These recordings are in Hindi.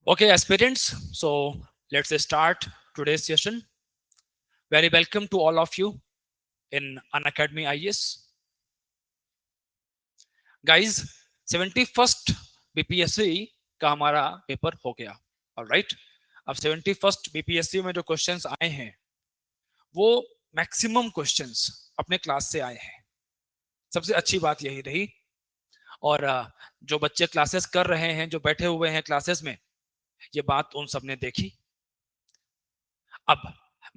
Okay, aspirants, so let's start today's session. Very welcome to all of you in Unacademy IS. Guys, 71st BPSC का हमारा पेपर हो गया। ऑलराइट, अब 71st बीपीएससी में जो क्वेश्चंस आए हैं वो मैक्सिमम क्वेश्चंस अपने क्लास से आए हैं। सबसे अच्छी बात यही रही। और जो बच्चे क्लासेस कर रहे हैं, जो बैठे हुए हैं क्लासेस में, ये बात उन सब ने देखी। अब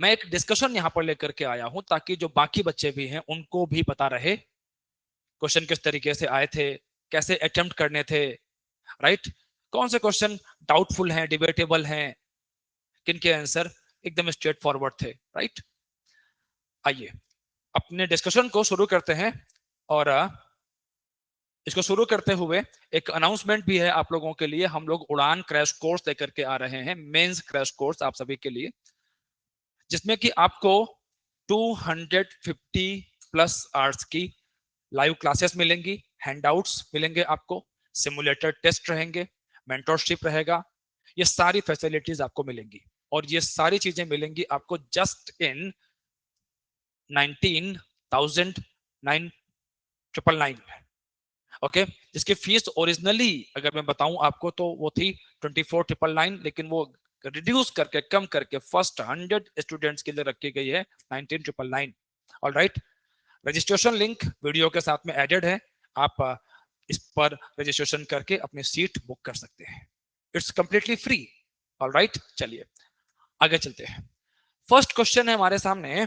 मैं एक डिस्कशन यहां पर लेकर के आया हूं ताकि जो बाकी बच्चे भी हैं उनको भी पता रहे क्वेश्चन किस तरीके से आए थे, कैसे अटेम्प्ट करने थे, राइट? कौन से क्वेश्चन डाउटफुल हैं, डिबेटेबल हैं, किन के आंसर एकदम स्ट्रेट फॉरवर्ड थे, राइट? आइए अपने डिस्कशन को शुरू करते हैं। और इसको शुरू करते हुए एक अनाउंसमेंट भी है आप लोगों के लिए। हम लोग उड़ान क्रैश कोर्स लेकर के आ रहे हैं, मेंस क्रैश कोर्स आप सभी के लिए, जिसमें कि आपको 250 प्लस आवर्स की लाइव क्लासेस मिलेंगी, हैंडआउट्स मिलेंगे आपको, सिमुलेटर टेस्ट रहेंगे, मेंटरशिप रहेगा। ये सारी फैसिलिटीज आपको मिलेंगी और ये सारी चीजें मिलेंगी आपको जस्ट इन 19,999 में। ओके, जिसकी फीस ओरिजिनली अगर मैं बताऊं आपको तो वो थी 24,999, लेकिन वो रिड्यूस करके, कम करके फर्स्ट 100 स्टूडेंट्स के लिए रखी गई है 19,999। ऑलराइट, रजिस्ट्रेशन लिंक वीडियो के साथ में एडेड है। आप इस पर रजिस्ट्रेशन करके अपनी सीट बुक कर सकते हैं। It's completely free. ऑलराइट, चलिए आगे चलते हैं। फर्स्ट क्वेश्चन है हमारे सामने,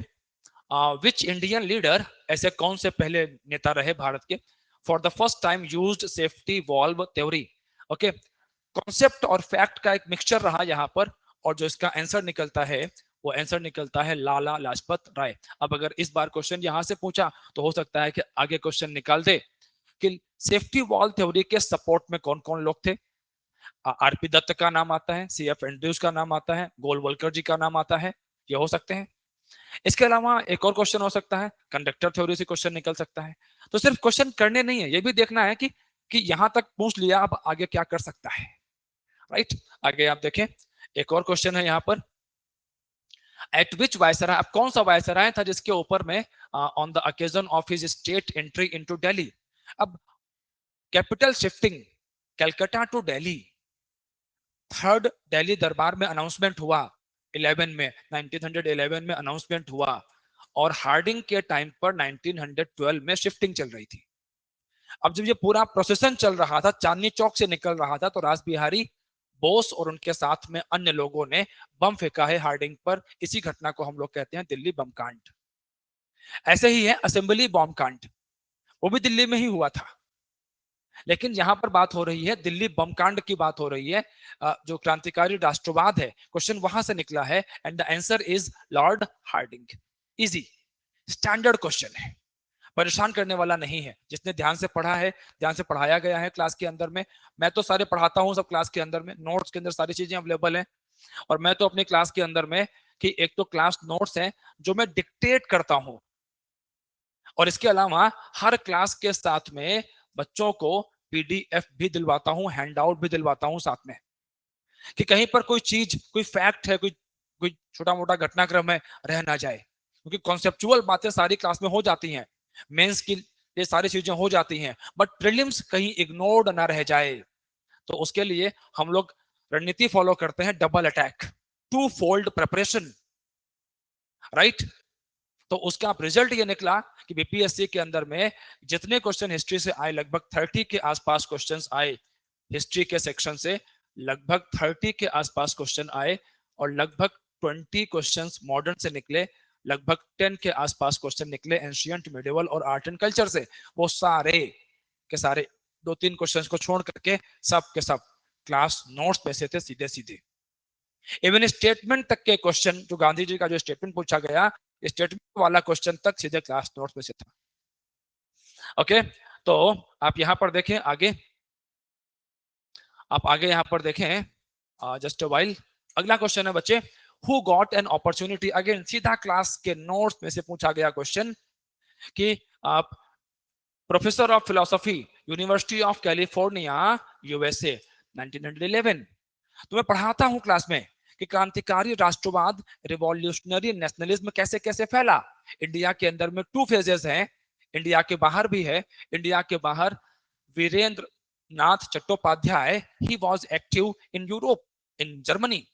विच इंडियन लीडर, ऐसे कौन से पहले नेता रहे भारत के, for the first time used safety valve theory. Okay, concept और फैक्ट का एक मिक्सचर रहा यहाँ पर, और जो इसका आंसर निकलता है वो आंसर निकलता है लाला लाजपत राय। अब अगर इस बार क्वेश्चन यहां से पूछा तो हो सकता है कि आगे क्वेश्चन निकाल दे कि सेफ्टी वॉल थ्योरी के सपोर्ट में कौन कौन लोग थे। आरपी दत्त का नाम आता है, सीएफ एंड्रयूज का नाम आता है, गोलवलकर जी का नाम आता है, ये हो सकते हैं। इसके अलावा एक और क्वेश्चन हो सकता है, कंडक्टर थ्योरी से क्वेश्चन निकल सकता है। तो सिर्फ क्वेश्चन करने नहीं है, ये भी देखना है कि यहां तक पूछ लिया, अब आगे क्या कर सकता है, राइट? आगे आप देखें, एक और क्वेश्चन है यहाँ पर, एट विच वायसराय, अब कौन सा वायसराय था जिसके ऊपर में on the occasion of his state entry into Delhi. अब capital shifting, Calcutta to Delhi, third Delhi Durbar में अनाउंसमेंट हुआ 11 में, 1911 में अनाउंसमेंट हुआ, और हार्डिंग के टाइम पर 1912 में शिफ्टिंग चल रही थी। अब जब ये पूरा प्रोसेसन चल रहा था, चांदनी चौक से निकल रहा था, तो रास बिहारी बोस और उनके साथ में अन्य लोगों ने बम फेंका है हार्डिंग पर। इसी घटना को हम लोग कहते हैं दिल्ली बम कांड। ऐसे ही है असेंबली बम कांड, वो भी दिल्ली में ही हुआ था, लेकिन यहां पर बात हो रही है दिल्ली बम कांड की बात हो रही है। जो क्रांतिकारी राष्ट्रवाद है, क्वेश्चन वहां से निकला है, and the answer is Lord Hardinge. Easy standard question है, परेशान करने वाला नहीं है। जिसने ध्यान से पढ़ा है, ध्यान से पढ़ाया गया है क्लास के अंदर में, मैं तो सारे पढ़ाता हूँ सब क्लास के अंदर में, नोट्स के अंदर सारी चीजें अवेलेबल है। और मैं तो अपनी क्लास के अंदर में कि एक तो क्लास नोट्स है जो मैं डिक्टेट करता हूँ, और इसके अलावा हर क्लास के साथ में बच्चों को पीडीएफ भी दिलवाता हूँ, हैंड आउट भी दिलवाता हूँ साथ में, कि कहीं पर कोई चीज, कोई फैक्ट है, कोई कोई छोटा मोटा घटनाक्रम है, रह ना जाए। क्योंकि कॉन्सेप्चुअल बातें सारी क्लास में हो जाती हैं, मेंस की ये सारी चीजें हो जाती हैं, बट प्रीलिम्स कहीं इग्नोर्ड ना रह जाए। तो उसके लिए हम लोग रणनीति फॉलो करते हैं, double attack, two fold preparation, right? तो उसका रिजल्ट ये निकला कि बीपीएससी के अंदर में जितने क्वेश्चन हिस्ट्री से आए, लगभग 30 के आसपास क्वेश्चंस आए हिस्ट्री के सेक्शन से, लगभग 30 के आसपास क्वेश्चन आए, और लगभग 20 क्वेश्चंस मॉडर्न से निकले, लगभग 10 के आसपास क्वेश्चन निकले एंशियंट, मिडिवल और आर्ट एंड कल्चर से। वो सारे के सारे, दो तीन क्वेश्चंस को छोड़ करके सब के सब क्लास नोट्स पे से थे, सीधे सीधे। इवन स्टेटमेंट तक के क्वेश्चन, जो गांधी जी का जो स्टेटमेंट पूछा गया, स्टेटमेंट वाला क्वेश्चन तक सीधे क्लास नोट्स में से था। ओके, तो आप यहां पर देखें आगे, आप आगे यहां पर देखें, जस्ट अ वाइल। अगला क्वेश्चन है बच्चे, who got an opportunity, again सीधा क्लास के नोट्स में से पूछा गया क्वेश्चन कि आप professor of philosophy, university of California, USA, 1911, तो मैं पढ़ाता हूं क्लास में कि क्रांतिकारी राष्ट्रवाद, रिवॉल्यूशनरी नेशनलिज्म कैसे कैसे फैला। इंडिया के अंदर में 2 फेजेस हैं, इंडिया के बाहर भी है। इंडिया के बाहर Virendra Nath Chattopadhyay, he was active in Europe, in Germany.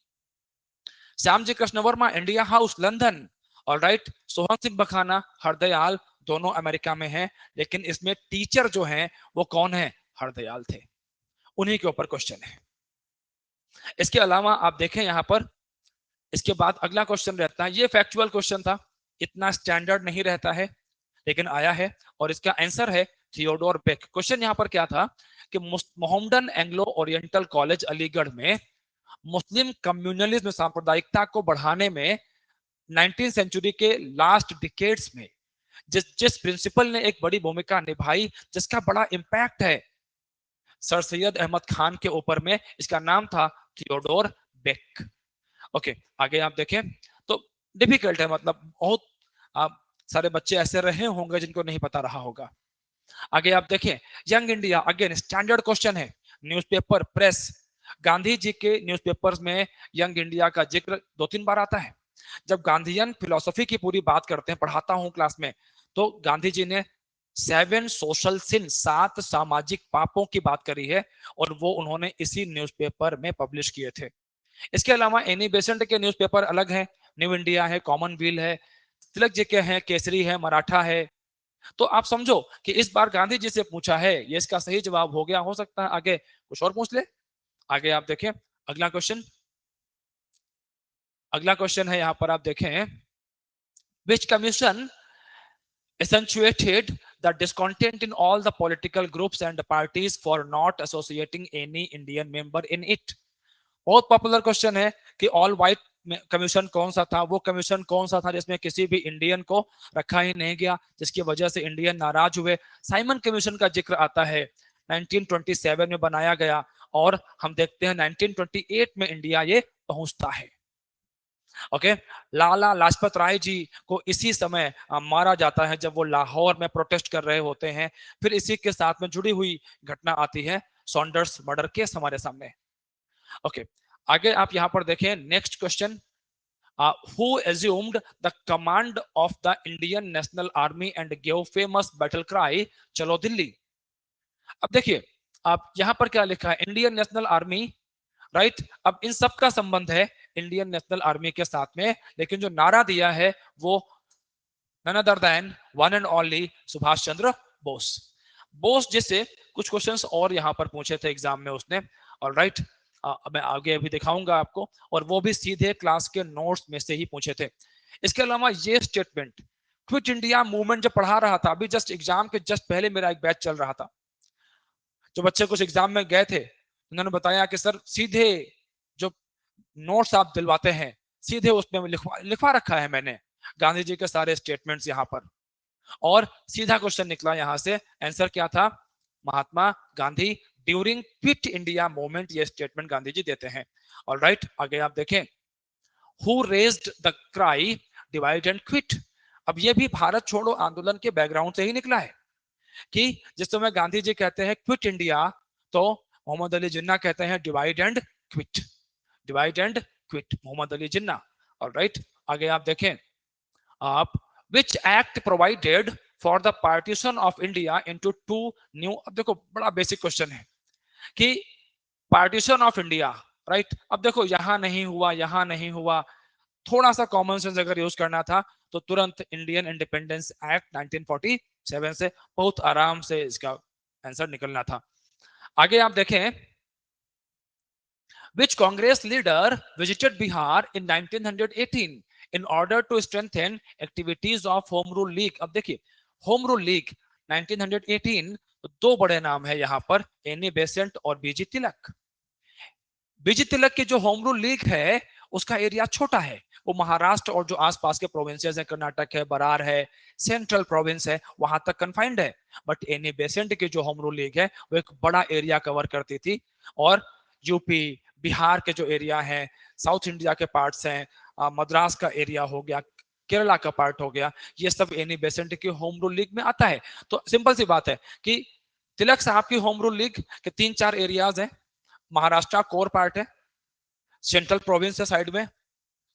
Shyam ji Krishna Varma, India House, London. और राइट, सोहन सिंह बखाना, हरदयाल, दोनों अमेरिका में हैं। लेकिन इसमें टीचर जो हैं वो कौन है? हरदयाल थे। उन्हीं के ऊपर क्वेश्चन है। इसके अलावा आप देखें यहां पर, इसके बाद अगला क्वेश्चन रहता है, ये फैक्चुअल क्वेश्चन था, इतना स्टैंडर्ड नहीं रहता है, लेकिन आया है और इसका आंसर है थियोडोर बेक। क्वेश्चन यहां पर क्या था कि Mohammedan Anglo oriental college Aligarh में मुस्लिम कम्युनलिज्म, सांप्रदायिकता को बढ़ाने में 19th सेंचुरी के लास्ट डिकेड्स में जिस जिस प्रिंसिपल ने एक बड़ी भूमिका निभाई, जिसका बड़ा इंपैक्ट है सर सैयद अहमद खान के ऊपर में, इसका नाम था थियोडोर बेक। ओके, आगे आप देखें तो डिफिकल्ट है, मतलब बहुत आप सारे बच्चे ऐसे रहे होंगे जिनको नहीं पता रहा होगा। आगे आप देखें, young India, again standard question है, न्यूज़पेपर, प्रेस। गांधी जी के न्यूज़पेपर्स में यंग इंडिया का जिक्र 2-3 बार आता है। जब गांधीयन फिलोसफी की पूरी बात करते हैं, पढ़ाता हूं क्लास में, तो गांधी जी ने 7 सोशल सिन, 7 सामाजिक पापों की बात करी है, और वो उन्होंने इसी न्यूज़पेपर में पब्लिश किए थे। इसके अलावा एनी बेसेंट के न्यूज़पेपर अलग हैं, न्यू इंडिया है, कॉमनवेल है, तिलक जी के हैं, केसरी है, मराठा है। तो आप समझो कि इस बार गांधी जी से पूछा है, ये इसका सही जवाब हो गया, हो सकता है आगे कुछ और पूछ ले। आगे आप देखें अगला क्वेश्चन, अगला क्वेश्चन है यहां पर आप देखें, विच commission accentuated the discontent in all the political groups and parties for not associating any Indian member in it। बहुत पॉपुलर क्वेश्चन है कि ऑल व्हाइट कमीशन कौन सा था, वो कमीशन कौन सा था जिसमें किसी भी इंडियन को रखा ही नहीं गया, जिसकी वजह से इंडियन नाराज हुए। साइमन कमीशन का जिक्र आता है, 1927 में बनाया गया, और हम देखते हैं 1928 में इंडिया ये पहुंचता है। ओके, लाला लाजपत राय जी को इसी समय मारा जाता है जब वो लाहौर में प्रोटेस्ट कर रहे होते हैं। फिर इसी के साथ में जुड़ी हुई घटना आती है, सॉन्डर्स मर्डर केस हमारे सामने। ओके, आगे आप यहां पर देखें, next question, who assumed the command of the Indian National Army and gave famous battle cry चलो दिल्ली। अब देखिए, आप यहां पर क्या लिखा है, इंडियन नेशनल आर्मी, राइट। अब इन सब का संबंध है इंडियन नेशनल आर्मी के साथ में, लेकिन जो नारा दिया है वो none other than one and only Subhash Chandra Bose. Bose जिससे कुछ क्वेश्चंस और यहां पर पूछे थे एग्जाम में उसने, और राइट, मैं आगे अभी दिखाऊंगा आपको, और वो भी सीधे क्लास के नोट्स में से ही पूछे थे। इसके अलावा ये स्टेटमेंट, क्विट इंडिया मूवमेंट जब पढ़ा रहा था, अभी जस्ट एग्जाम के जस्ट पहले मेरा एक बैच चल रहा था, जो बच्चे कुछ एग्जाम में गए थे उन्होंने बताया कि सर सीधे जो नोट्स आप दिलवाते हैं, सीधे उसमें लिखवा रखा है मैंने गांधी जी के सारे स्टेटमेंट्स यहाँ पर, और सीधा क्वेश्चन निकला यहां से, आंसर क्या था, Mahatma Gandhi during quit India movement, ये स्टेटमेंट गांधी जी देते हैं। और राइट, आगे आप देखें, who raised the cry divide and quit. अब ये भी भारत छोड़ो आंदोलन के बैकग्राउंड से ही निकला है कि जिस समय गांधी जी कहते हैं क्विट इंडिया, तो मोहम्मद अली जिन्ना कहते हैं divide and quit, divide and quit, Mohammad Ali Jinnah. और राइट, आगे आप देखें, आप which act provided for the partition of India into 2 new. अब देखो बड़ा बेसिक क्वेश्चन है कि पार्टीशन ऑफ इंडिया, राइट। अब देखो यहां नहीं हुआ, यहां नहीं हुआ, थोड़ा सा कॉमन सेंस अगर यूज करना था तो तुरंत इंडियन इंडिपेंडेंस एक्ट 1947 से बहुत आराम से इसका आंसर निकलना था। आगे आप देखें, which Congress leader visited Bihar in 1918 in order to strengthen activities of Home Rule League। अब देखिए, होम रूल लीग 1918, दो बड़े नाम है यहां पर, एनी बेसेंट और बीजी तिलक। बीजी तिलक की जो होम रूल लीग है उसका एरिया छोटा है, वो महाराष्ट्र और जो आसपास के प्रोविंसेस हैं, कर्नाटक है, बरार है, सेंट्रल प्रोविंस है, वहां तक कन्फाइंड है। बट एनी बेसेंट की जो होम रूल लीग है वो एक बड़ा एरिया कवर करती थी, और यूपी बिहार के जो एरिया है, साउथ इंडिया के पार्ट्स हैं, मद्रास का एरिया हो गया, केरला का पार्ट हो गया, ये सब एनी बेसेंट की होम रूल लीग में आता है। तो सिंपल सी बात है कि तिलक साहब की होम रूल लीग के 3-4 एरियाज हैं, महाराष्ट्र कोर पार्ट है, सेंट्रल प्रोविंस है साइड में,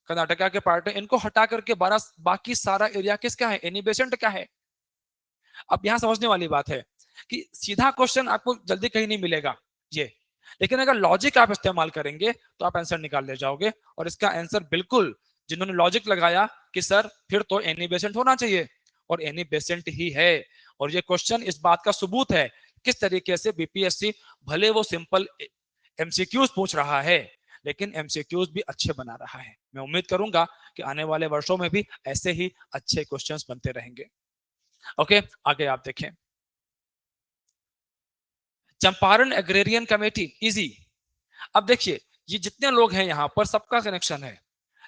कर्नाटका के पार्ट है, इनको हटा करके बाकी सारा एरिया किसका है, एनी बेसेंट का है। अब यहां समझने वाली बात है कि सीधा क्वेश्चन आपको जल्दी कहीं नहीं मिलेगा ये, लेकिन अगर लॉजिक आप इस्तेमाल करेंगे तो आप आंसर निकाल ले जाओगे। और इसका आंसर बिल्कुल जिन्होंने लॉजिक लगाया कि सर फिर तो एनी बेसेंट होना चाहिए, और एनी बेसेंट ही है। और ये क्वेश्चन इस बात का सबूत है किस तरीके से बीपीएससी भले वो सिंपल एमसीक्यूज पूछ रहा है, लेकिन एमसीक्यूज भी अच्छे बना रहा है। मैं उम्मीद करूंगा कि आने वाले वर्षों में भी ऐसे ही अच्छे क्वेश्चंस बनते रहेंगे। ओके, आगे आप देखें, चंपारण एग्रेरियन कमेटी, इजी। अब देखिए ये जितने लोग हैं यहाँ पर सबका कनेक्शन है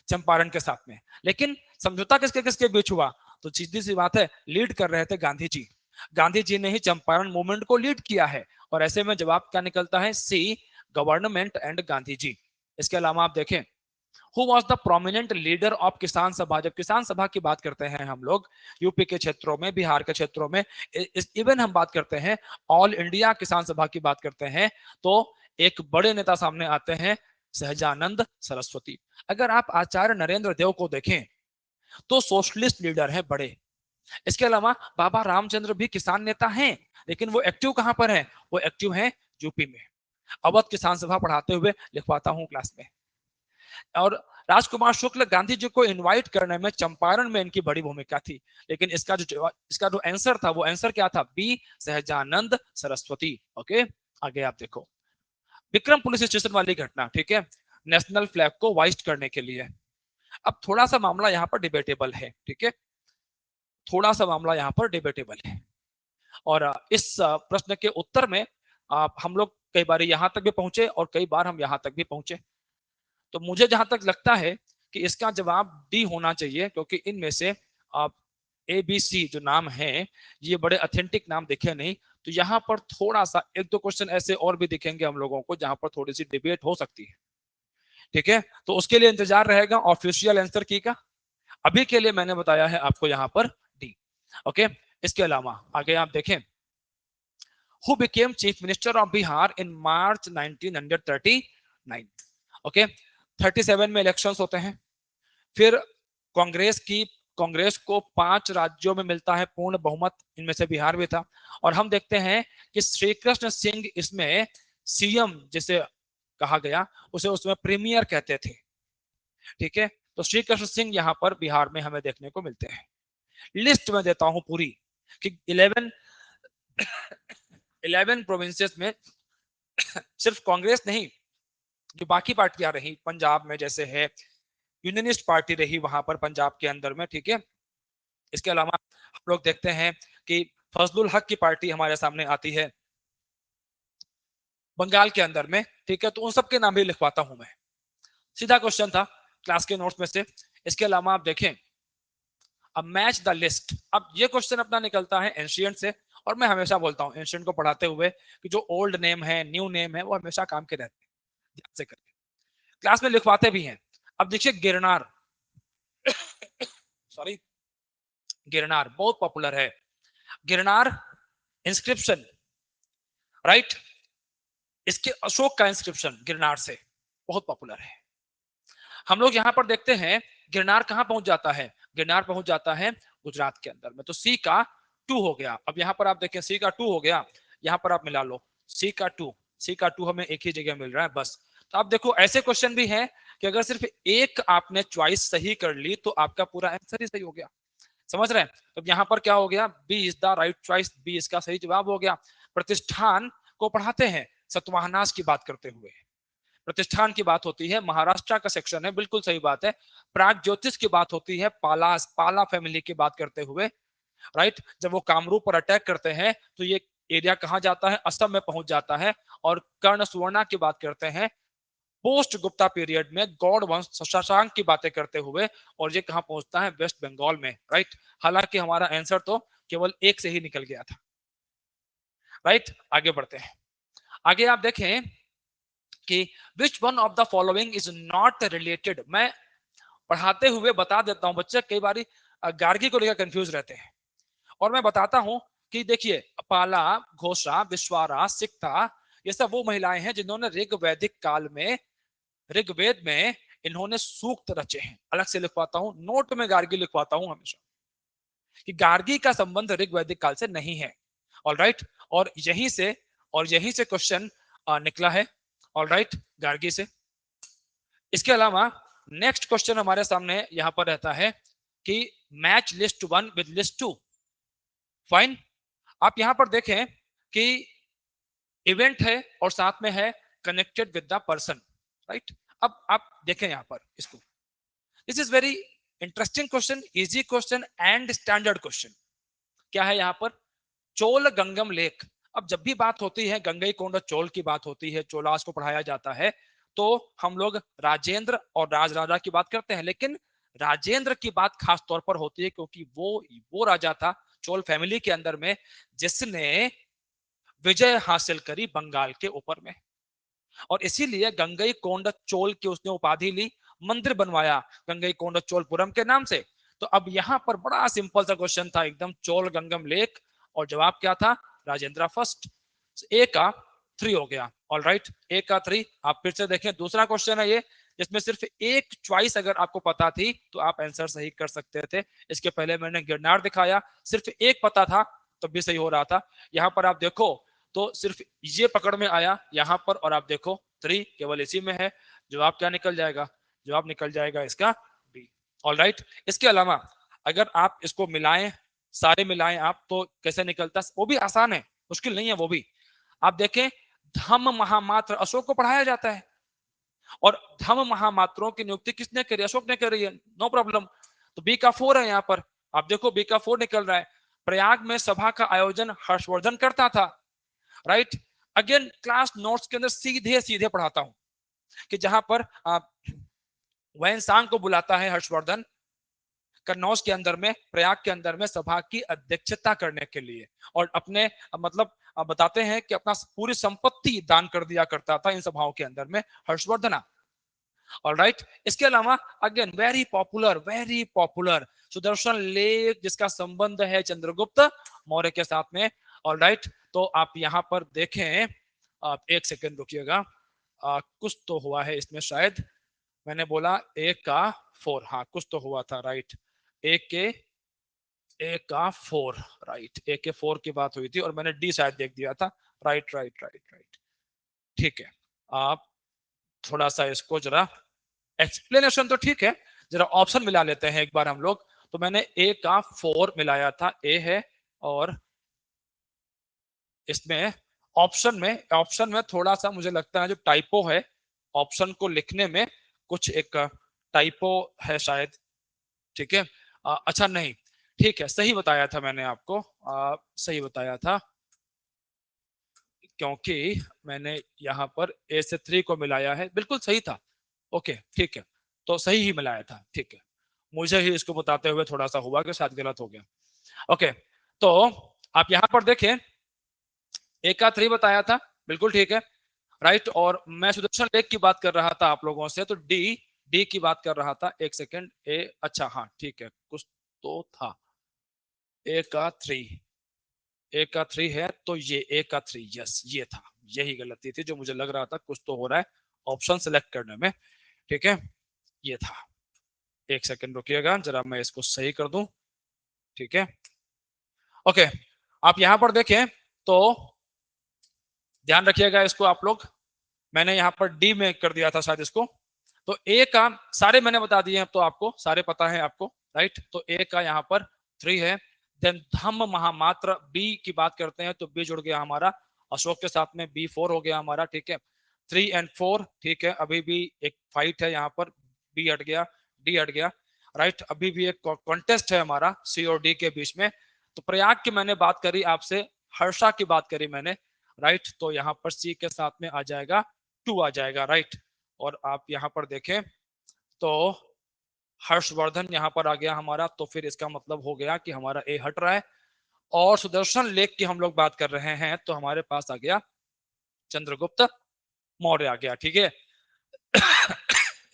चंपारण के साथ में, लेकिन समझौता किसके किसके बीच हुआ, तो सीधी सी बात है लीड कर रहे थे गांधी जी। गांधी जी ने ही चंपारण मूवमेंट को लीड किया है, और ऐसे में जवाब क्या निकलता है, सी, गवर्नमेंट एंड गांधी जी। इसके अलावा आप देखें, who was the prominent leader of किसान सभा। जब किसान सभा की बात करते हैं हम लोग यूपी के क्षेत्रों में, बिहार के क्षेत्रों में, इवन हम बात करते हैं ऑल इंडिया किसान सभा की बात करते हैं, तो एक बड़े नेता सामने आते हैं, सहजानंद सरस्वती। अगर आप आचार्य नरेंद्र देव को देखें तो सोशलिस्ट लीडर है बड़े। इसके अलावा बाबा रामचंद्र भी किसान नेता हैं, लेकिन वो एक्टिव कहां पर है, वो एक्टिव है यूपी में। अवध किसान सभा पढ़ाते हुए लिखवाता हूं क्लास में। और राजकुमार शुक्ल, गांधी जी को इनवाइट करने में चंपारण में इनकी बड़ी भूमिका थी, लेकिन इसका जो आंसर था वो आंसर क्या था, बी, सहजानंद सरस्वती। ओके, आगे आप देखो, विक्रम पुलिस स्टेशन वाली घटना, ठीक है, नेशनल फ्लैग को वाइस्ट करने के लिए। अब थोड़ा सा मामला यहाँ पर डिबेटेबल है, ठीक है, थोड़ा सा मामला यहाँ पर डिबेटेबल है। और इस प्रश्न के उत्तर में हम लोग कई बार यहाँ तक भी पहुंचे और कई बार हम यहाँ तक भी पहुंचे। तो मुझे जहां तक लगता है कि इसका जवाब डी होना चाहिए, क्योंकि इनमें से ए बी सी जो नाम है ये बड़े ऑथेंटिक नाम दिखे नहीं। तो यहाँ पर थोड़ा सा एक दो क्वेश्चन ऐसे और भी दिखेंगे हम लोगों को जहां पर थोड़ी सी डिबेट हो सकती है, ठीक है। तो उसके लिए इंतजार रहेगा ऑफिशियल आंसर की का। अभी के लिए मैंने बताया है आपको यहाँ पर डी। ओके, इसके अलावा आगे आप देखें, who became chief minister of Bihar in March 1939। Okay, 37 में इलेक्शंस होते हैं, फिर कांग्रेस को 5 राज्यों में मिलता है पूर्ण बहुमत, इनमें से बिहार भी था। और हम देखते हैं कि श्री कृष्ण सिंह इसमें सीएम जिसे कहा गया, उसे उसमें प्रीमियर कहते थे, ठीक है। तो श्री कृष्ण सिंह यहाँ पर बिहार में हमें देखने को मिलते हैं। लिस्ट में देता हूं पूरी कि 11 प्रोविंसेस में सिर्फ कांग्रेस नहीं, जो बाकी पार्टियां रही पंजाब में, जैसे है यूनियनिस्ट पार्टी रही वहां पर पंजाब के अंदर में, ठीक है। इसके अलावा हम लोग देखते हैं कि फजलुल हक की पार्टी हमारे सामने आती है बंगाल के अंदर में, ठीक है। तो उन सबके नाम भी लिखवाता हूं मैं, सीधा क्वेश्चन था क्लास के नोट्स में से। इसके अलावा आप देखें, अब मैच द लिस्ट। अब ये क्वेश्चन अपना निकलता है एंशियंट से, और मैं हमेशा बोलता हूं एंशियंट को पढ़ाते हुए कि जो ओल्ड नेम है न्यू नेम है वो हमेशा काम के रहते हैं, ध्यान से करके क्लास में लिखवाते भी हैं। अब देखिए गिरनार, सॉरी, गिरनार बहुत पॉपुलर है। गिरनार इंस्क्रिप्शन, राइट, इसके अशोक का इंस्क्रिप्शन गिरनार से बहुत पॉपुलर है। हम लोग यहां पर देखते हैं गिरनार कहां पहुंच जाता है, गिरनार पहुंच जाता है गुजरात के अंदर में। तो सी का 2 हो गया। अब यहां पर आप देखें सी का 2 हो गया, यहां पर आप मिला लो सी का 2, सी का 2 हमें एक ही जगह मिल रहा है बस। तो आप देखो ऐसे क्वेश्चन भी है कि अगर सिर्फ एक आपने चॉइस सही कर ली तो आपका पूरा आंसर ही सही हो गया, समझ रहे हैं। तो यहाँ पर क्या हो गया, B is the right choice, B इसका सही जवाब हो गया। प्रतिष्ठान को पढ़ाते हैं सतवाहनास की बात करते हुए, प्रतिष्ठान की बात होती है, महाराष्ट्र का सेक्शन है, बिल्कुल सही बात है। प्राग ज्योतिष की बात होती है पाला फैमिली की बात करते हुए, राइट। जब वो कामरूप पर अटैक करते हैं तो ये एरिया कहां जाता है, असम में पहुंच जाता है। और कर्ण सुवर्णा की बात करते हैं पोस्ट गुप्ता पीरियड में गौड़ वंश शशांक की बातें करते हुए, और ये कहां पहुंचता है, वेस्ट बंगाल में, राइट। हालांकि हमारा आंसर तो केवल एक से ही निकल गया था, राइट। आगे बढ़ते हैं, आगे आप देखें कि विच one of the following is not related. मैं पढ़ाते हुए बता देता हूं, बच्चे कई बार गार्गी को लेकर कंफ्यूज रहते हैं, और मैं बताता हूं कि देखिए पाला, घोषा, विश्वारा, सिक्ता, ये सब वो महिलाएं हैं जिन्होंने ऋग वैदिक काल में ऋग्वेद में इन्होंने सूक्त रचे हैं। अलग से लिखवाता हूं, नोट में गार्गी लिखवाता हूं हमेशा कि गार्गी का संबंध ऋग्वैदिक काल से नहीं है। ऑलराइट, और यहीं से क्वेश्चन निकला है। ऑलराइट, गार्गी से। इसके अलावा नेक्स्ट क्वेश्चन हमारे सामने यहां पर रहता है कि match list 1 with list 2। Fine, आप यहां पर देखें कि इवेंट है और साथ में है connected with the person. Right, अब आप देखें यहां पर इसको, this is very interesting question, easy question and standard question. क्या है यहां पर? Chola Gangnam lake. अब जब भी बात होती है गंगई कोंडा चोल की बात होती है, चोलास को पढ़ाया जाता है, तो हम लोग राजेंद्र और राजराजा की बात करते हैं, लेकिन राजेंद्र की बात खास तौर पर होती है क्योंकि वो राजा था चोल फैमिली के अंदर में जिसने विजय हासिल करी बंगाल के ऊपर में, और इसीलिए गंगई कोंडा चोल की उसने उपाधि ली, मंदिर बनवाया गंगई कोंडा चोलपुरम के नाम से। तो अब यहां पर बड़ा सिंपल सा क्वेश्चन था एकदम, चोल गंगम लेक, और जवाब क्या था? राजेंद्र फर्स्ट। ए का 3 हो गया। ऑल राइट, ए का 3। आप फिर से देखें, दूसरा क्वेश्चन है ये जिसमें सिर्फ एक चॉइस अगर आपको पता थी तो आप आंसर सही कर सकते थे। इसके पहले मैंने गिरनार दिखाया, सिर्फ एक पता था तो भी सही हो रहा था। यहां पर आप देखो तो सिर्फ ये पकड़ में आया यहां पर, और आप देखो 3 केवल इसी में है। जवाब क्या निकल जाएगा? जवाब निकल जाएगा इसका बी। ऑल राइट, इसके अलावा अगर आप इसको मिलाएं, सारे मिलाएं आप, तो कैसे निकलता? वो भी आसान है, मुश्किल नहीं है वो भी। आप देखें, धम महामात्र अशोक को पढ़ाया जाता है, और धम महामात्रों की नियुक्ति किसने करी? अशोक ने करी है, नो प्रॉब्लम। तो बी का 4 है यहाँ पर, आप देखो बी का 4 निकल रहा है। प्रयाग में सभा का आयोजन हर्षवर्धन करता था। राइट, अगेन क्लास नोट्स के अंदर सीधे सीधे पढ़ाता हूं कि जहां पर वैनसांग को बुलाता है हर्षवर्धन कन्नौज के अंदर में, प्रयाग के अंदर में सभा की अध्यक्षता करने के लिए, और अपने मतलब बताते हैं कि अपना पूरी संपत्ति दान कर दिया करता था इन सभाओं के अंदर में हर्षवर्धना। ऑलराइट, इसके अलावा again very popular Sudarshan lake, जिसका संबंध है चंद्रगुप्त मौर्य के साथ में। ऑलराइट, तो आप यहां पर देखें, आप एक सेकेंड रुकिएगा, कुछ तो हुआ है इसमें शायद। मैंने बोला ए का 4, हाँ कुछ तो हुआ था। राइट, ए के ए का 4, राइट, ए के 4 की बात हुई थी और मैंने डी शायद देख दिया था। राइट राइट राइट राइट, ठीक है। आप थोड़ा सा इसको जरा एक्सप्लेनेशन तो ठीक है, जरा ऑप्शन मिला लेते हैं एक बार हम लोग। तो मैंने ए का 4 मिलाया था, ए है, और इसमें ऑप्शन में थोड़ा सा मुझे लगता है जो टाइपो है ऑप्शन को लिखने में, कुछ एक टाइपो है शायद। ठीक है, अच्छा नहीं, ठीक है, सही बताया था मैंने आपको, सही बताया था, क्योंकि मैंने यहाँ पर ए से 3 को मिलाया है, बिल्कुल सही था। ओके ठीक है, तो सही ही मिलाया था, ठीक है। मुझे ही इसको बताते हुए थोड़ा सा हुआ कि शायद गलत हो गया। ओके, तो आप यहाँ पर देखें, ए का 3 बताया था, बिल्कुल ठीक है। राइट, और मैं सुदर्शन लेक की बात कर रहा था आप लोगों से, तो डी डी की बात कर रहा था। एक सेकेंड, ए, अच्छा हाँ ठीक है, कुछ तो था। ए का 3, ए का 3 है, तो ये ए का 3, यस ये था, यही गलती थी जो मुझे लग रहा था कुछ तो हो रहा है ऑप्शन सेलेक्ट करने में। ठीक है, ये था। एक सेकेंड रुकिएगा, जरा मैं इसको सही कर दूं। ठीक है, ओके, आप यहां पर देखें तो ध्यान रखिएगा इसको आप लोग, मैंने यहाँ पर डी में कर दिया था शायद इसको। तो ए का सारे मैंने बता दिए, अब तो आपको सारे पता है आपको। राइट, तो ए का यहाँ पर 3 है। देन धम्म महामात्र, बी की बात करते हैं तो बी जुड़ गया हमारा अशोक के साथ में, बी 4 हो गया हमारा। ठीक है, 3 एंड 4, ठीक है, अभी भी एक फाइट है यहाँ पर, बी हट गया, डी हट गया। राइट, अभी भी एक कॉन्टेस्ट है हमारा सी और डी के बीच में। तो प्रयाग की मैंने बात करी आपसे, हर्षा की बात करी मैंने। राइट, तो यहाँ पर सी के साथ में आ जाएगा 2 आ जाएगा। राइट, और आप यहाँ पर देखें तो हर्षवर्धन यहाँ पर आ गया हमारा, तो फिर इसका मतलब हो गया कि हमारा ए हट रहा है, और सुदर्शन लेक की हम लोग बात कर रहे हैं तो हमारे पास आ गया चंद्रगुप्त मौर्य आ गया। ठीक है,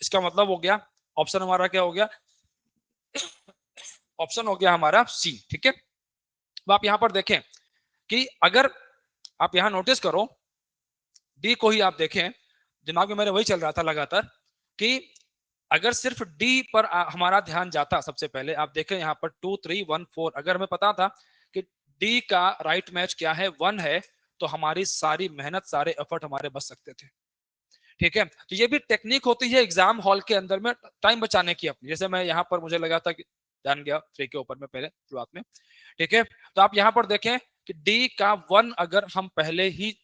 इसका मतलब हो गया ऑप्शन हमारा क्या हो गया? ऑप्शन हो गया हमारा सी। ठीक है, अब आप यहां पर देखें कि अगर आप यहां नोटिस करो, डी को ही आप देखें, दिमाग में मेरे वही चल रहा था लगातार, कि अगर सिर्फ डी पर हमारा ध्यान जाता, सबसे पहले आप देखें यहाँ पर 2 3 1 4, अगर हमें पता था कि डी का राइट मैच क्या है, 1 है, तो हमारी सारी मेहनत, सारे एफर्ट हमारे बच सकते थे। ठीक है, तो ये भी टेक्निक होती है एग्जाम हॉल के अंदर में टाइम बचाने की अपनी। जैसे मैं यहाँ पर मुझे लगा था कि ध्यान गया 3 के ऊपर में पहले शुरुआत में। ठीक है, तो आप यहाँ पर देखें कि डी का 1 अगर हम पहले ही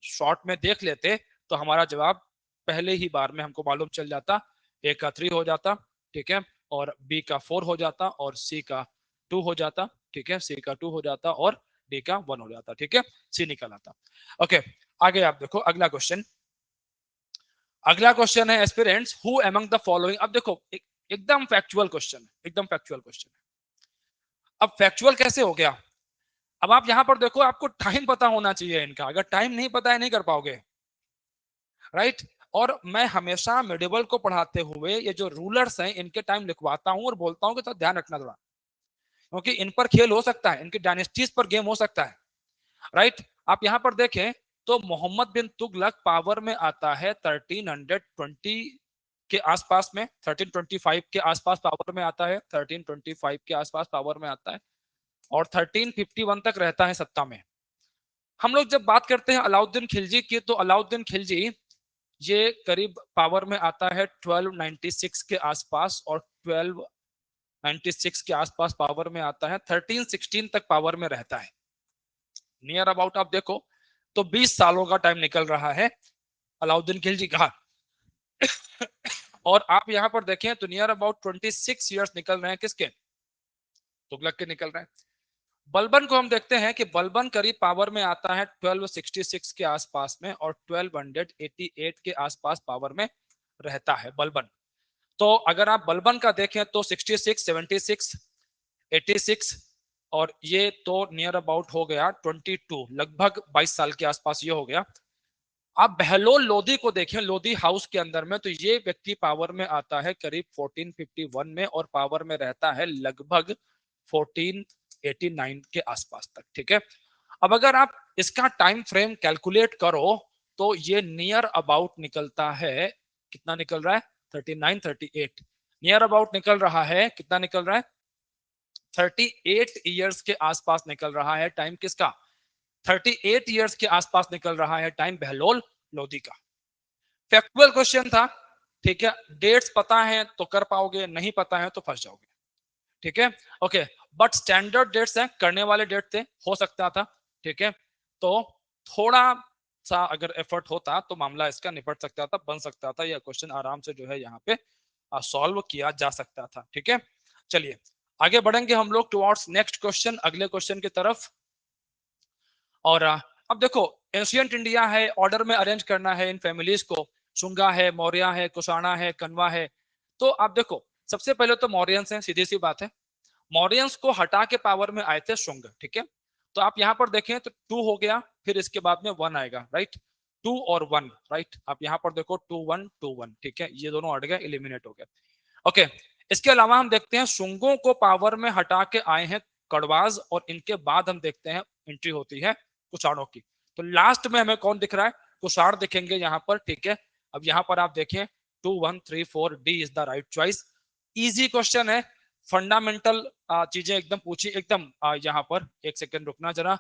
शॉर्ट में देख लेते तो हमारा जवाब पहले ही बार में हमको मालूम चल जाता। ए का 3 हो जाता, ठीक है, और बी का 4 हो जाता, और सी का 2 हो जाता। ठीक है, सी का 2 हो जाता और डी का 1 हो जाता। ठीक है, सी निकल आता। ओके, आगे आप देखो अगला क्वेश्चन। अगला क्वेश्चन है aspirants who among the following. अब देखो एकदम फैक्चुअल क्वेश्चन है, एकदम फैक्चुअल क्वेश्चन है। अब फैक्चुअल कैसे हो गया? अब आप यहां पर देखो, आपको टाइम पता होना चाहिए इनका, अगर टाइम नहीं पता है नहीं कर पाओगे, राइट। और मैं हमेशा मेडिवल को पढ़ाते हुए ये जो रूलर्स हैं इनके टाइम लिखवाता हूं और बोलता हूं कि तो ध्यान रखना थोड़ा, क्योंकि इन पर खेल हो सकता है, इनकी डायनेस्टीज पर गेम हो सकता है, राइट। आप यहां पर देखें तो मोहम्मद बिन तुगलक पावर में आता है 1320 के आसपास में, 1325 के आसपास पावर में आता है, 1325 के आसपास पावर में आता है, और 1351 तक रहता है सत्ता में। हम लोग जब बात करते हैं अलाउद्दीन खिलजी की, तो अलाउद्दीन खिलजी ये करीब पावर में आता है 1296 के आसपास, और 1296 के आसपास पावर में आता है, 1316 तक पावर में रहता है। नियर अबाउट आप देखो तो 20 सालों का टाइम निकल रहा है अलाउद्दीन खिलजी का। और आप यहां पर देखें तो नियर अबाउट 26 इयर्स निकल रहे हैं किसके? तुगलक के निकल रहे हैं। बलबन को हम देखते हैं कि बलबन करीब पावर में आता है 1266 के आसपास में, और 1288 के आसपास पावर में रहता है बलबन। तो अगर आप बलबन का देखें तो 66, 76, 86, और ये तो नियर अबाउट हो गया 22, लगभग 22 साल के आसपास ये हो गया। आप बहलोल लोधी को देखें, लोधी हाउस के अंदर में, तो ये व्यक्ति पावर में आता है करीब 1451 में, और पावर में रहता है लगभग 1489 के आसपास तक। ठीक है, अब अगर आप इसका टाइम फ्रेम कैलकुलेट करो तो ये नियर अबाउट निकलता है, कितना निकल रहा है? 39, 38 नियर अबाउट निकल रहा है। कितना निकल रहा है? 38 ईयर्स के आसपास निकल रहा है टाइम किसका? 38 ईयर्स के आसपास निकल रहा है टाइम बहलोल लोधी का। फैक्चुअल क्वेश्चन था, ठीक है, डेट्स पता है तो कर पाओगे, नहीं पता है तो फंस जाओगे। ठीक है, ओके, बट स्टैंडर्ड डेट्स हैं, करने वाले डेट थे, हो सकता था। ठीक है, तो थोड़ा सा अगर एफर्ट होता तो मामला इसका निपट सकता था, बन सकता था, यह क्वेश्चन आराम से जो है यहाँ पे सॉल्व किया जा सकता था। ठीक है, चलिए आगे बढ़ेंगे हम लोग टुवर्ड्स नेक्स्ट क्वेश्चन, अगले क्वेश्चन की तरफ। और अब देखो एंशियंट इंडिया है, ऑर्डर में अरेंज करना है इन फैमिलीज को, शुंगा है, मौर्य है, कुषाणा है, कन्वा है। तो आप देखो सबसे पहले तो मौर्यंस हैं, सीधी सी बात है। मौर्यंस को हटा के पावर में आए थे शुंग। ठीक है, तो आप यहां पर देखें तो 2 हो गया, फिर इसके बाद में 1 आएगा, राइट। 2 और 1, राइट। आप यहां पर देखो 2 1 2 1, ठीक है, ये दोनों हट गए, एलिमिनेट हो गए। ओके, इसके अलावा हम देखते हैं शुंगों को पावर में हटा के आए हैं कड़वाज, और इनके बाद हम देखते हैं एंट्री होती है कुषाणों की। तो लास्ट में हमें कौन दिख रहा है? कुषाण दिखेंगे यहाँ पर। ठीक है, अब यहाँ पर आप देखें 2 1 3 4, D is the right choice. Easy question है, फंडामेंटल चीजें एकदम पूछी, एकदम यहाँ पर एक सेकेंड रुकना, जरा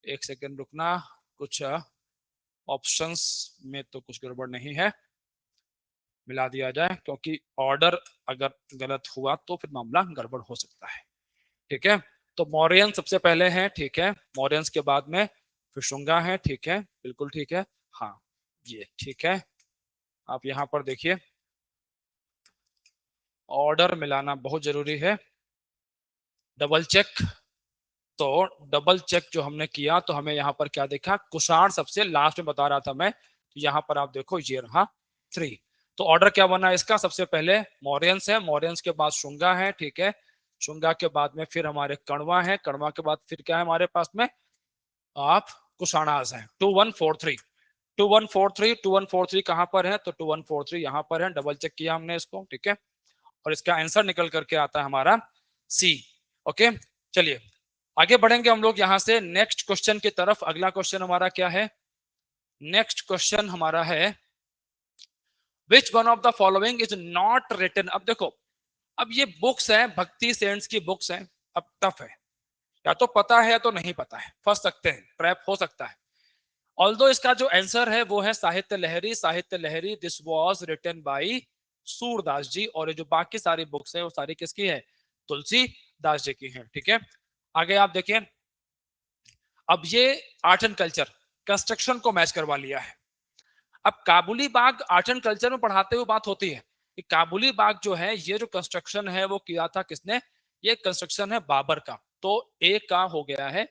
एक सेकेंड रुकना, कुछ ऑप्शंस में तो कुछ गड़बड़ नहीं है, मिला दिया जाए, क्योंकि ऑर्डर अगर गलत हुआ तो फिर मामला गड़बड़ हो सकता है। ठीक है, तो मौर्यन सबसे पहले हैं, ठीक है, मौर्यंस के बाद में फिर शुंगा है। ठीक है, बिल्कुल ठीक है, हाँ ये ठीक है। आप यहाँ पर देखिए ऑर्डर मिलाना बहुत जरूरी है, डबल चेक। तो डबल चेक जो हमने किया तो हमें यहाँ पर क्या देखा? कुषाण सबसे लास्ट में बता रहा था मैं, तो यहाँ पर आप देखो ये रहा 3। तो ऑर्डर क्या बना इसका? सबसे पहले मौर्यंस है, मौर्यंस के बाद शुंगा है, ठीक है, शुंगा के बाद में फिर हमारे कण्वा है, कण्वा के बाद फिर क्या है हमारे पास में? आप कुषाणास हैं। 2 1 4 3, 2 1 4 3, 2 1 4 3 कहां पर है? तो 2 1 4 3 यहाँ पर है, डबल चेक किया हमने इसको, ठीक है, और इसका आंसर निकल करके आता है हमारा सी। ओके, चलिए आगे बढ़ेंगे हम लोग यहां से नेक्स्ट क्वेश्चन की तरफ। अगला क्वेश्चन हमारा क्या है? नेक्स्ट क्वेश्चन हमारा है which one of the following is not written. अब देखो, अब ये बुक्स हैं, भक्ति सेंट्स की बुक्स हैं। अब टफ है, या तो पता है या तो नहीं पता है, फंस सकते हैं, ट्रैप हो सकता है। ऑल्दो इसका जो आंसर है वो है Sahitya Lahari. Sahitya Lahari this was written by Surdas ji, और ये जो बाकी सारी बुक्स है वो सारी किसकी है? तुलसीदास जी की है। ठीक है, आगे आप देखिए, अब ये आर्ट एंड कल्चर कंस्ट्रक्शन को मैच करवा लिया है। अब काबुली बाग आर्ट एंड कल्चर में पढ़ाते हुए बात होती है कि काबुली बाग जो है, ये जो कंस्ट्रक्शन है वो किया था किसने? ये कंस्ट्रक्शन है बाबर का। तो ए का हो गया है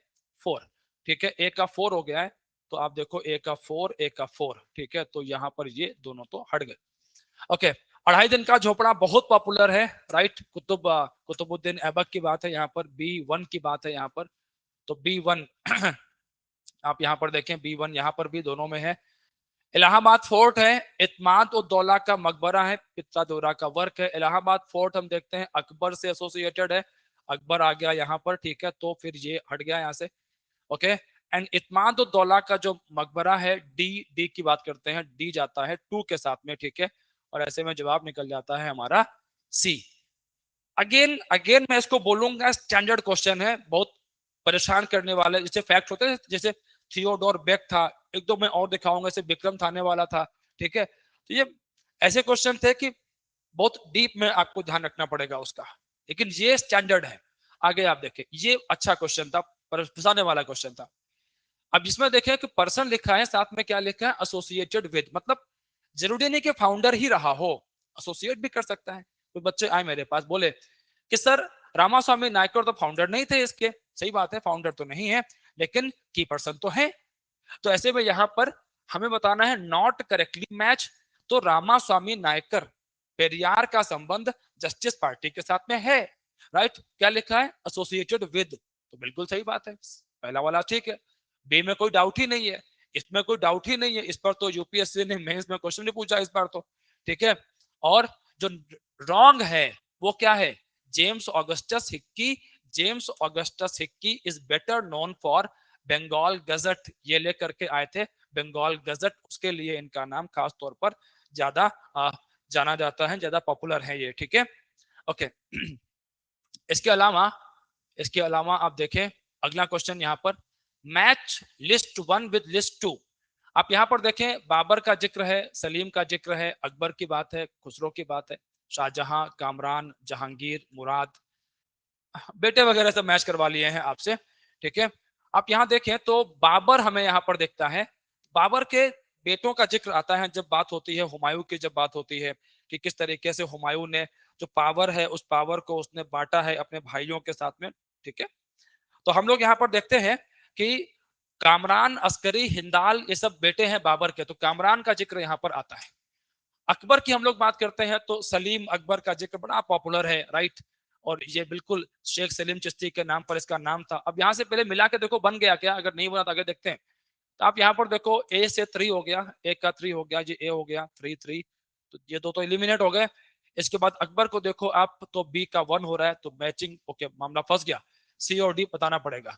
4। ठीक है, ए का 4 हो गया है। तो आप देखो, ए का 4, ए का 4। ठीक है, तो यहाँ पर ये दोनों तो हट गए। ओके, 2.5 दिन का झोपड़ा बहुत पॉपुलर है, राइट। कुतुबुद्दीन ऐबक की बात है यहाँ पर, B1 की बात है यहाँ पर। तो B1 आप यहाँ पर देखें, B1 यहाँ पर भी दोनों में है। इलाहाबाद फोर्ट है, इत्माद उद्दौला का मकबरा है, पित्तादोरा का वर्क है। इलाहाबाद फोर्ट हम देखते हैं अकबर से एसोसिएटेड है, अकबर आ गया यहाँ पर। ठीक है, तो फिर ये हट गया यहाँ से। ओके, एंड इत्माद उद्दौला का जो मकबरा है, डी की बात करते हैं, डी जाता है 2 के साथ में। ठीक है, और ऐसे में जवाब निकल जाता है हमारा सी। अगेन अगेन मैं इसको बोलूंगा, स्टैंडर्ड क्वेश्चन है, बहुत परेशान करने वाले। जैसे फैक्ट होते हैं, जैसे थियोडोर बेक था, एक दो मैं और दिखाऊंगा, जैसे विक्रम थाने वाला था। ठीक है, तो ये ऐसे क्वेश्चन थे कि बहुत डीप में आपको ध्यान रखना पड़ेगा उसका, लेकिन ये स्टैंडर्ड है। आगे आप देखें, ये अच्छा क्वेश्चन था, पर फंसाने वाला क्वेश्चन था। अब इसमें देखें कि पर्सन लिखा है, साथ में क्या लिखा है? Associated with. मतलब जरूरी नहीं कि फाउंडर ही रहा हो, एसोसिएट भी कर सकता है। कोई बच्चे आए मेरे पास, बोले कि सर रामास्वामी नायकर तो फाउंडर नहीं थे इसके। सही बात है, फाउंडर तो नहीं है, लेकिन की पर्सन तो है। तो ऐसे में यहां पर हमें बताना है नॉट करेक्टली मैच। तो रामास्वामी नायकर, पेरियार का संबंध जस्टिस पार्टी के साथ में है, राइट। क्या लिखा है? एसोसिएटेड विद, तो बिल्कुल सही बात है, पहला वाला ठीक है। बी में कोई डाउट ही नहीं है, इसमें कोई डाउट ही नहीं है। इस पर तो यूपीएससी ने मेंस में क्वेश्चन नहीं पूछा इस बार तो। ठीक है, और जो रॉन्ग है वो क्या है? James Augustus Hicky. James Augustus Hicky is better known for Bengal Gazette, ये लेकर के आए थे बंगाल गजट, उसके लिए इनका नाम खास तौर पर ज्यादा जाना जाता है, ज्यादा पॉपुलर है ये। ठीक है, ओके। इसके अलावा आप देखें अगला क्वेश्चन यहाँ पर, मैच लिस्ट 1 विद लिस्ट 2। आप यहाँ पर देखें, बाबर का जिक्र है, सलीम का जिक्र है, अकबर की बात है, खुसरो की बात है, शाहजहां, कामरान, जहांगीर, मुराद, बेटे वगैरह सब मैच करवा लिए हैं आपसे। ठीक है, आप यहाँ देखें तो बाबर हमें यहाँ पर दिखता है, बाबर के बेटों का जिक्र आता है जब बात होती है हुमायूं की, जब बात होती है कि किस तरीके से हुमायूं ने जो पावर है उस पावर को उसने बांटा है अपने भाइयों के साथ में। ठीक है, तो हम लोग यहाँ पर देखते हैं कि कामरान, अस्करी, हिंदाल, ये सब बेटे हैं बाबर के, तो कामरान का जिक्र यहाँ पर आता है। अकबर की हम लोग बात करते हैं तो सलीम अकबर का जिक्र बड़ा पॉपुलर है, राइट। और ये बिल्कुल शेख सलीम चिश्ती के नाम पर इसका नाम था। अब यहाँ से पहले मिला के देखो बन गया क्या, अगर नहीं बना तो आगे देखते हैं। तो आप यहाँ पर देखो, ए से 3 हो गया, ए का 3 हो गया, ये ए हो गया 3 तो ये दो तो एलिमिनेट हो गए। इसके बाद अकबर को देखो आप, तो बी का 1 हो रहा है, तो मैचिंग, ओके, मामला फंस गया। सी और डी बताना पड़ेगा।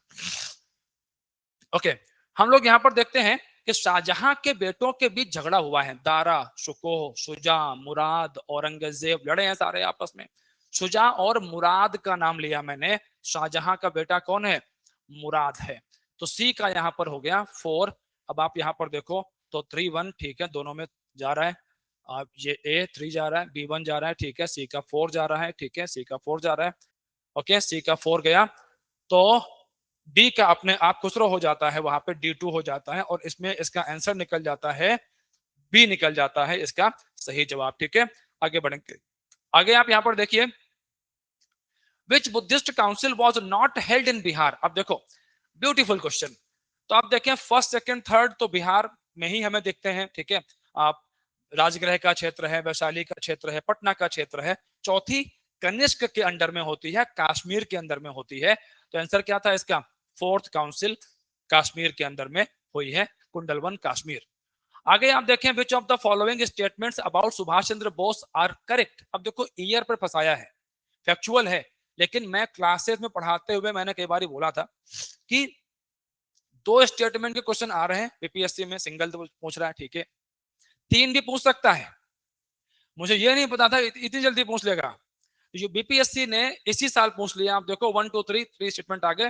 ओके, हम लोग यहाँ पर देखते हैं कि शाहजहां के बेटों के बीच झगड़ा हुआ है। दारा, शुकोह, शुजा, मुराद, औरंगजेब लड़े हैं सारे आपस में। शुजा और मुराद का नाम लिया मैंने, शाहजहां का बेटा कौन है? मुराद है। तो सी का यहाँ पर हो गया 4। अब आप यहाँ पर देखो तो 3-1, ठीक है, दोनों में जा रहा है। अब ये ए 3 जा रहा है, B1 जा रहा है, ठीक है, सी का 4 जा रहा है, ठीक है, सी का 4 जा रहा है। ओके, सी का 4 गया, तो डी का अपने आप खुसरो हो जाता है, वहां पे D2 हो जाता है, और इसमें इसका आंसर निकल जाता है बी, निकल जाता है इसका सही जवाब। ठीक है, आगे बढ़ेंगे। आगे आप यहाँ पर देखिए, which buddhist council was not held in Bihar. अब देखो, ब्यूटीफुल क्वेश्चन। तो आप देखें फर्स्ट सेकंड थर्ड तो बिहार में ही हमें दिखते हैं। ठीक है, आप राजगृह का क्षेत्र है, वैशाली का क्षेत्र है, पटना का क्षेत्र है। चौथी कनिष्क के अंडर में होती है, कश्मीर के अंदर में होती है। तो आंसर क्या था इसका? फोर्थ काउंसिल कश्मीर के अंदर में हुई है, कुंडलवन कश्मीर। आगे आप देखें, which of the following statements about Subhash Chandra Bose are correct. अब देखो, ईयर पर फंसाया है, फैक्चुअल है, लेकिन मैं क्लासेस में पढ़ाते हुए मैंने कई बार बोला था कि 2 स्टेटमेंट के क्वेश्चन आ रहे हैं बीपीएससी में, सिंगल तो पूछ रहा है, ठीक है, 3 भी पूछ सकता है, मुझे ये नहीं पता था इतनी जल्दी पूछ लेगा। जो बीपीएससी ने इसी साल पूछ लिया। आप देखो 1 2 3 3 स्टेटमेंट आगे।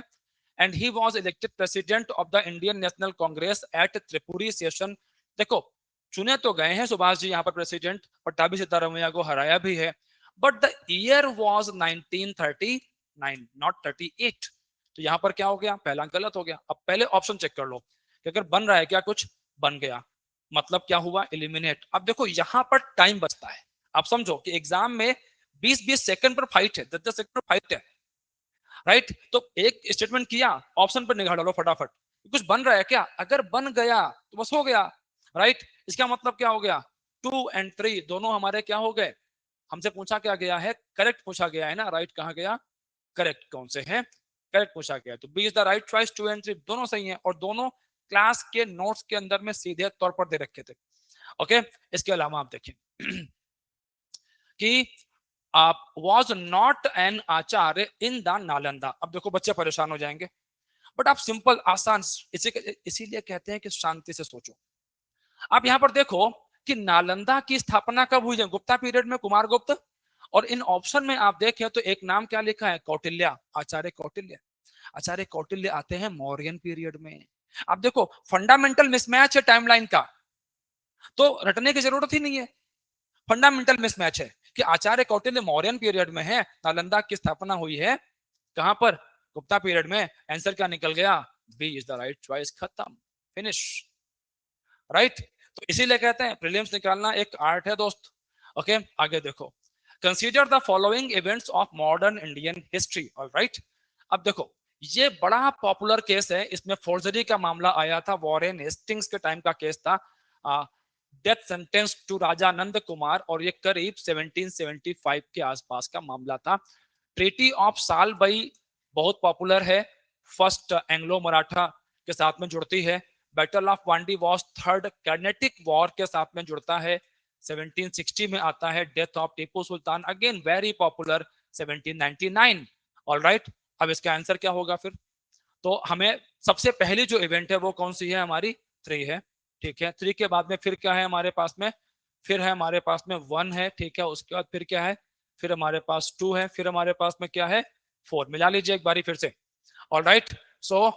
And he was elected president of the Indian National Congress at Tripuri session. देखो चुने तो गए हैं सुभाष जी यहाँ पर प्रेसिडेंट, पट्टाभी सिद्धारमैया को हराया भी है, but the year was 1939 not 38। तो यहाँ पर क्या हो गया, पहला गलत हो गया। अब पहले ऑप्शन चेक कर लो कि अगर बन रहा है क्या, कुछ बन गया, मतलब क्या हुआ, एलिमिनेट। अब देखो यहाँ पर टाइम बचता है। आप समझो कि एग्जाम में 20-20 सेकंड पर फाइट है, 10-10 सेकंड पर फाइट है, राइट। तो एक स्टेटमेंट किया, ऑप्शन पर निगाह डालो फटाफट, कुछ बन रहा है क्या, अगर बन गया तो बस हो गया, राइट। इसका मतलब क्या हो गया, 2 और 3 दोनों हमारे क्या हो गए, हमसे पूछा क्या गया है, करेक्ट पूछा गया है ना, राइट कहा गया, करेक्ट कौन से हैं, करेक्ट पूछा गया। तो B is the right choice, 2 और 3 दोनों सही हैं, और दोनों क्लास के नोट्स के अंदर में सीधे तौर पर दे रखे थे। ओके, इसके अलावा आप देखें कि आप was not an Acharya in the Nalanda. अब देखो बच्चे परेशान हो जाएंगे, बट आप सिंपल आसान, इसीलिए कहते हैं कि शांति से सोचो। आप यहां पर देखो कि नालंदा की स्थापना कब हुई है, गुप्ता पीरियड में, कुमार गुप्त। और इन ऑप्शन में आप देखें तो एक नाम क्या लिखा है, कौटिल्य, आचार्य कौटिल्य। आचार्य कौटिल्य आते हैं मौर्यन पीरियड में। आप देखो फंडामेंटल मिसमैच है टाइमलाइन का, तो रटने की जरूरत ही नहीं है। फंडामेंटल मिसमैच है कि आचार्य कौटिल्य मौर्यन पीरियड में है, नालंदा की स्थापना हुई है कहां पर, गुप्ता पीरियड में। आंसर क्या निकल गया, B is the right choice, खत्म, फिनिश, राइट। तो इसीलिए कहते हैं प्रीलिम्स निकालना एक आर्ट है दोस्त। ओके, आगे देखो, consider the following events of modern Indian history, alright. अब देखो ये बड़ा पॉपुलर केस है, इसमें फोर्जरी का मामला आया था, वॉरेन हेस्टिंग्स के टाइम का केस था, डेथ सेंटेंस टू राजा नंद कुमार, और ये करीब 1775 के आसपास का मामला था। ट्रीटी ऑफ सालबई बहुत पॉपुलर है, फर्स्ट एंग्लो मराठा के साथ में जुड़ती है। Battle of Wandi was third Carnatic war के साथ में जुड़ता है, 1760 में आता है। Death of Tipu Sultan again very popular, 1799। Alright, अब इसका आंसर क्या होगा फिर, तो हमें सबसे पहली जो इवेंट है वो कौन सी है, हमारी 3 है, ठीक है। 3 के बाद में फिर क्या है हमारे पास में, फिर है हमारे पास में 1 है, ठीक है। उसके बाद फिर क्या है, फिर हमारे पास 2 है, फिर हमारे पास में क्या है, 4। मिला लीजिए एक बारी फिर से। ऑलराइट, सो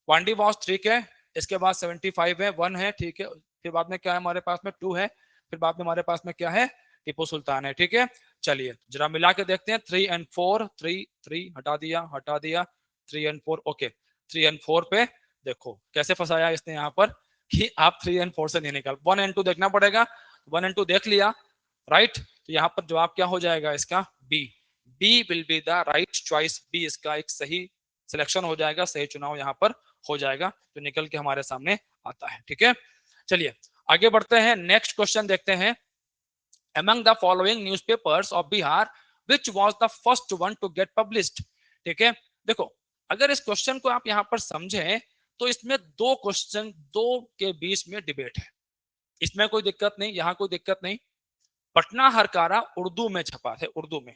वांडी वॉज 3 के, इसके बाद 75 है, 1 है, ठीक है। फिर बाद में क्या है हमारे पास में 2 है, फिर बाद में हमारे पास में क्या है, टीपू सुल्तान है, ठीक है। चलिए जरा मिला के देखते हैं, 3 और 4, 3 3 हटा दिया, हटा दिया, 3 और 4, ओके। 3 और 4 पे देखो कैसे फंसाया इसने यहाँ पर कि आप 3 और 4 से नहीं निकाल, 1 और 2 देखना पड़ेगा। 1 और 2 देख लिया, राइट। तो यहाँ पर जवाब क्या हो जाएगा इसका, B, B will be the right choice, B इसका एक सही सिलेक्शन हो जाएगा, सही चुनाव यहाँ पर हो जाएगा, जो निकल के हमारे सामने आता है, ठीक है। चलिए आगे बढ़ते हैं, नेक्स्ट क्वेश्चन देखते हैं। among the following newspapers of Bihar which was the first one to get published, ठीक है। देखो अगर इस क्वेश्चन को आप यहाँ पर समझें तो इसमें दो क्वेश्चन, दो के बीच में डिबेट है, इसमें कोई दिक्कत नहीं, यहाँ कोई दिक्कत नहीं। पटना हरकारा उर्दू में छपा है, उर्दू में,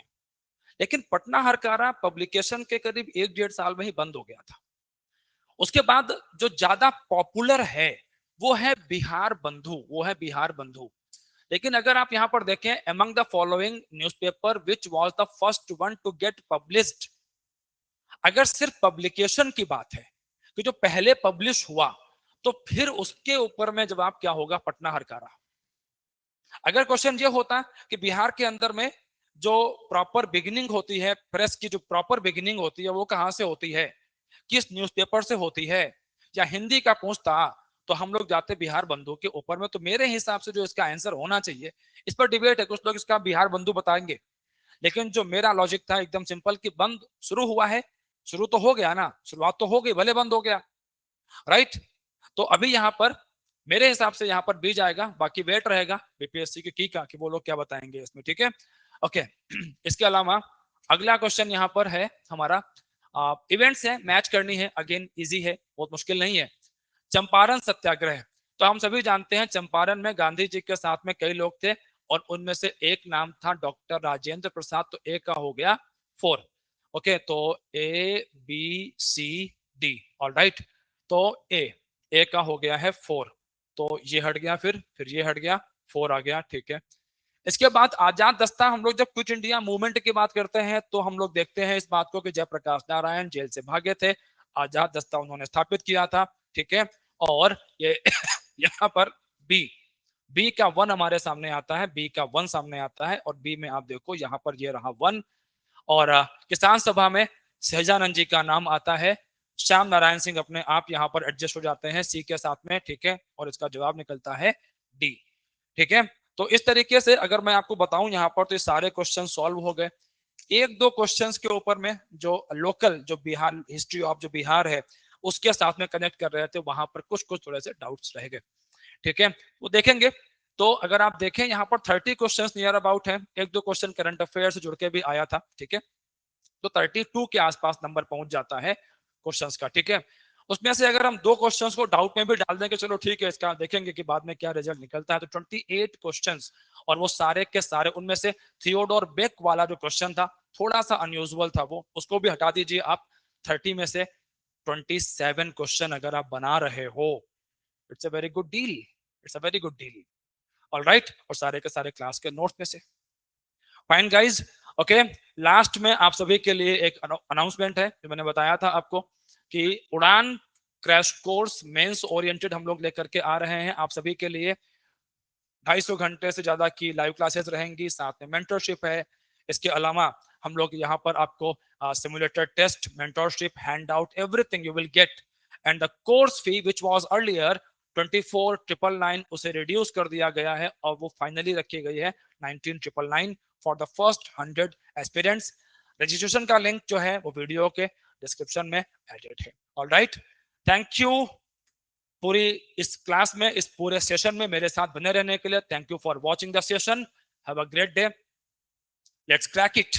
लेकिन पटना हरकारा पब्लिकेशन के करीब 1-1.5 साल में ही बंद हो गया था। उसके बाद जो ज्यादा पॉपुलर है वो है बिहार बंधु, वो है बिहार बंधु। लेकिन अगर आप यहां पर देखें, among the following newspaper which was the first one to get published, अगर सिर्फ पब्लिकेशन की बात है कि जो पहले पब्लिश हुआ, तो फिर उसके ऊपर में जवाब क्या होगा, पटना हरकारा। अगर क्वेश्चन ये होता कि बिहार के अंदर में जो प्रॉपर बिगिनिंग होती है, प्रेस की जो प्रॉपर बिगिनिंग होती है वो कहां से होती है, किस न्यूज़पेपर से होती है, या हिंदी का पूछता तो हम लोग जाते बिहार बंधु के ऊपर में। तो मेरे हिसाब से जो इसका आंसर होना चाहिए, इस पर डिबेट है, कुछ लोग इसका बिहार बंधु बताएंगे, लेकिन जो मेरा लॉजिक था एकदम सिंपल कि बंद शुरू हुआ है, शुरू तो हो गया ना, शुरुआत तो हो गई, भले बंद हो गया, राइट। तो अभी यहाँ पर मेरे हिसाब से यहाँ पर बी जाएगा, बाकी वेट रहेगा बीपीएससी की का कि वो लोग क्या बताएंगे इसमें, ठीक है। ओके, इसके अलावा अगला क्वेश्चन यहाँ पर है हमारा, इवेंट्स है, मैच करनी है, अगेन इजी है, बहुत मुश्किल नहीं है। चंपारण सत्याग्रह, तो हम सभी जानते हैं चंपारण में गांधी जी के साथ में कई लोग थे, और उनमें से एक नाम था डॉक्टर राजेंद्र प्रसाद, तो ए का हो गया 4। ओके, तो A B C D, alright. तो ए का हो गया है 4, तो ये हट गया, फिर ये हट गया, 4 आ गया, ठीक है। इसके बाद आजाद दस्ता, हम लोग जब क्विट इंडिया मूवमेंट की बात करते हैं तो हम लोग देखते हैं इस बात को कि जयप्रकाश नारायण जेल से भागे थे, आजाद दस्ता उन्होंने स्थापित किया था, ठीक है। और ये यहाँ पर बी बी का 1 हमारे सामने आता है, बी का 1 सामने आता है, और बी में आप देखो यहाँ पर ये रहा 1। और किसान सभा में सहजानंद जी का नाम आता है, श्याम नारायण सिंह अपने आप यहाँ पर एडजस्ट हो जाते हैं सी के साथ में, ठीक है। और इसका जवाब निकलता है डी, ठीक है। तो इस तरीके से अगर मैं आपको बताऊं यहाँ पर तो ये सारे क्वेश्चन सॉल्व हो गए। एक दो क्वेश्चंस के ऊपर में जो लोकल, जो बिहार हिस्ट्री ऑफ जो बिहार है उसके साथ में कनेक्ट कर रहे थे, वहां पर कुछ कुछ थोड़े से डाउट्स रह गए, ठीक है, वो देखेंगे। तो अगर आप देखें यहाँ पर 30 क्वेश्चंस नियर अबाउट हैं, एक दो क्वेश्चन करंट अफेयर से जुड़ के भी आया था, ठीक है। तो 32 के आसपास नंबर पहुंच जाता है क्वेश्चंस का, ठीक है। उसमें से अगर हम दो क्वेश्चंस को डाउट में भी डाल दें कि चलो ठीक है इसका देखेंगे कि बाद में क्या रिजल्ट निकलता है, तो 28 क्वेश्चंस, और वो सारे के सारे, उनमें से थियोडोर बेक वाला जो क्वेश्चन था थोड़ा सा अनयूजुअल था, वो उसको भी हटा दीजिए आप। 30 में से 27 क्वेश्चन अगर आप बना रहे हो, it's a very good deal, it's a very good deal, alright. और सारे के सारे क्लास के नोट्स में से, फाइन गाइज, ओके। लास्ट में आप सभी के लिए एक अनाउंसमेंट है, जो मैंने बताया था आपको कि उड़ान क्रैश कोर्स मेंस ओरिएंटेड हम लोग लेकर के आ रहे हैं आप सभी के लिए। 250 घंटे से ज्यादा की लाइव क्लासेस रहेंगी, साथ में मेंटरशिप है। इसके अलावा हम लोग यहाँ पर आपको simulator test, mentorship, hand out, everything you will get. And the course fee which was earlier 24,999 उसे रिड्यूस कर दिया गया है, और वो फाइनली रखी गई है 19,999 for the first 100 aspirants. Registration का लिंक जो है वो वीडियो के डिस्क्रिप्शन में एडेड है, ऑलराइट। थैंक यू पूरी इस क्लास में, इस पूरे सेशन में मेरे साथ बने रहने के लिए। Thank you for watching the session, have a great day, let's crack it.